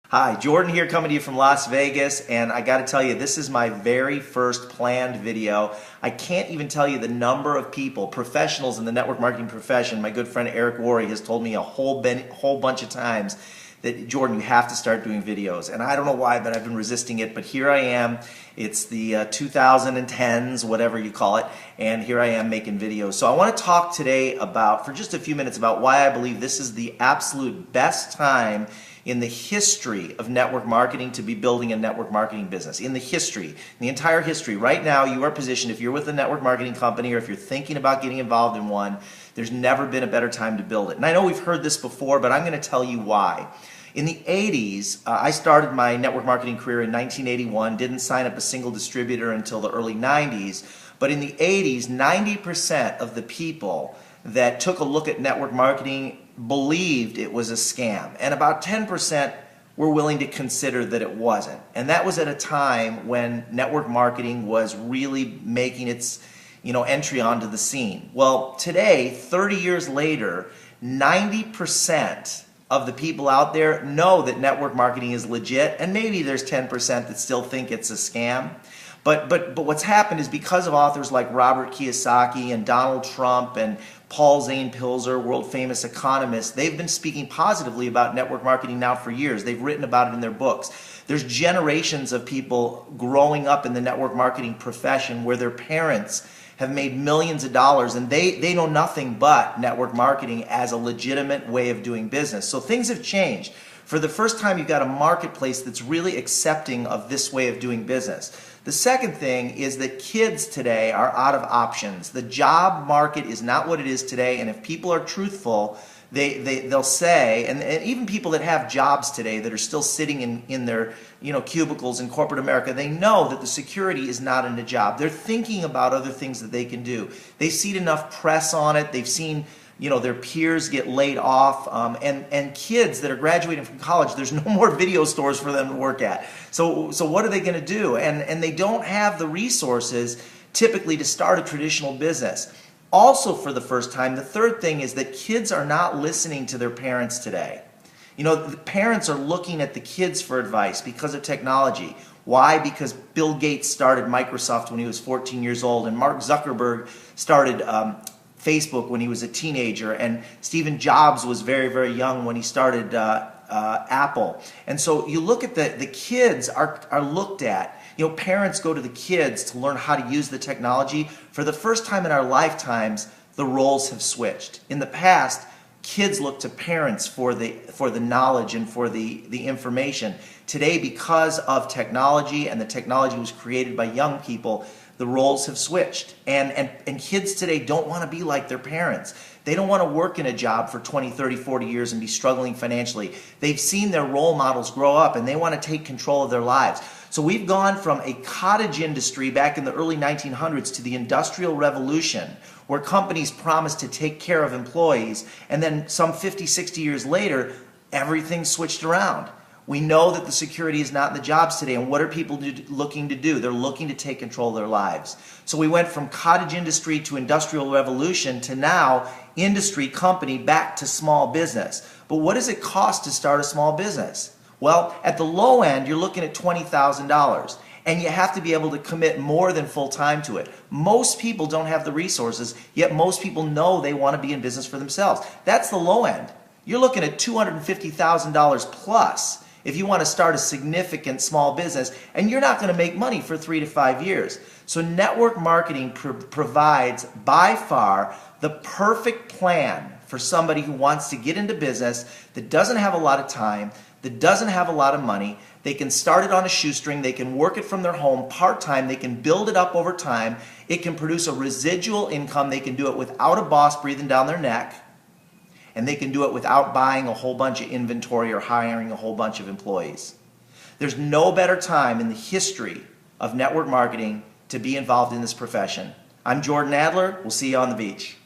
Hi, Jordan here coming to you from Las Vegas, and I got to tell you, this is my very first planned video. I can't even tell you the number of people, professionals in the network marketing profession. My good friend Eric Worre has told me a whole bunch of times that, Jordan, you have to start doing videos. And I don't know why, but I've been resisting it, but here I am. It's the 2010s, whatever you call it, and here I am making videos. So I want to talk today about, for just a few minutes, about why I believe this is the absolute best time in the history of network marketing to be building a network marketing business. In the entire history. Right now, you are positioned, if you're with a network marketing company or if you're thinking about getting involved in one, there's never been a better time to build it. And I know we've heard this before, but I'm going to tell you why. In the 80s, I started my network marketing career in 1981, didn't sign up a single distributor until the early 90s, but in the 80s, 90% of the people that took a look at network marketing believed it was a scam, and about 10% were willing to consider that it wasn't. And that was at a time when network marketing was really making its entry onto the scene. Well, today, 30 years later, 90% of the people out there know that network marketing is legit, and maybe there's 10% that still think it's a scam. But what's happened is, because of authors like Robert Kiyosaki and Donald Trump and Paul Zane Pilzer, world famous economists, they've been speaking positively about network marketing now for years. They've written about it in their books. There's generations of people growing up in the network marketing profession where their parents have made millions of dollars, and they know nothing but network marketing as a legitimate way of doing business. So things have changed. For the first time, you've got a marketplace that's really accepting of this way of doing business. The second thing is that kids today are out of options. The job market is not what it is today, and if people are truthful, they'll say, and even people that have jobs today that are still sitting in their cubicles in corporate America, they know that the security is not in the job. They're thinking about other things that they can do. They've seen enough press on it. They've seen their peers get laid off, and kids that are graduating from college, there's no more video stores for them to work at. So what are they going to do? And they don't have the resources typically to start a traditional business. Also, for the first time, the third thing is that kids are not listening to their parents today. The parents are looking at the kids for advice because of technology. Why? Because Bill Gates started Microsoft when he was 14 years old, and Mark Zuckerberg started Facebook when he was a teenager, and Steve Jobs was very, very young when he started Apple. And so you look at the kids are looked at. Parents go to the kids to learn how to use the technology. For the first time in our lifetimes, the roles have switched. In the past, kids looked to parents for the knowledge and for the information. Today, because of technology, and the technology was created by young people, the roles have switched. And kids today don't want to be like their parents. They don't want to work in a job for 20, 30, 40 years and be struggling financially. They've seen their role models grow up, and they want to take control of their lives. So we've gone from a cottage industry back in the early 1900s to the Industrial Revolution, where companies promised to take care of employees, and then some 50, 60 years later, everything switched around. We know that the security is not in the jobs today, and what are people looking to do? They're looking to take control of their lives. So we went from cottage industry to Industrial Revolution to now industry, company, back to small business. But what does it cost to start a small business? Well, at the low end, you're looking at $20,000, and you have to be able to commit more than full time to it. Most people don't have the resources, yet most people know they want to be in business for themselves. That's the low end. You're looking at $250,000 plus if you want to start a significant small business, and you're not going to make money for 3 to 5 years. So network marketing provides by far the perfect plan for somebody who wants to get into business, that doesn't have a lot of time, that doesn't have a lot of money. They can start it on a shoestring. They can work it from their home part-time. They can build it up over time. It can produce a residual income. They can do it without a boss breathing down their neck. And they can do it without buying a whole bunch of inventory or hiring a whole bunch of employees. There's no better time in the history of network marketing to be involved in this profession. I'm Jordan Adler. We'll see you on the beach.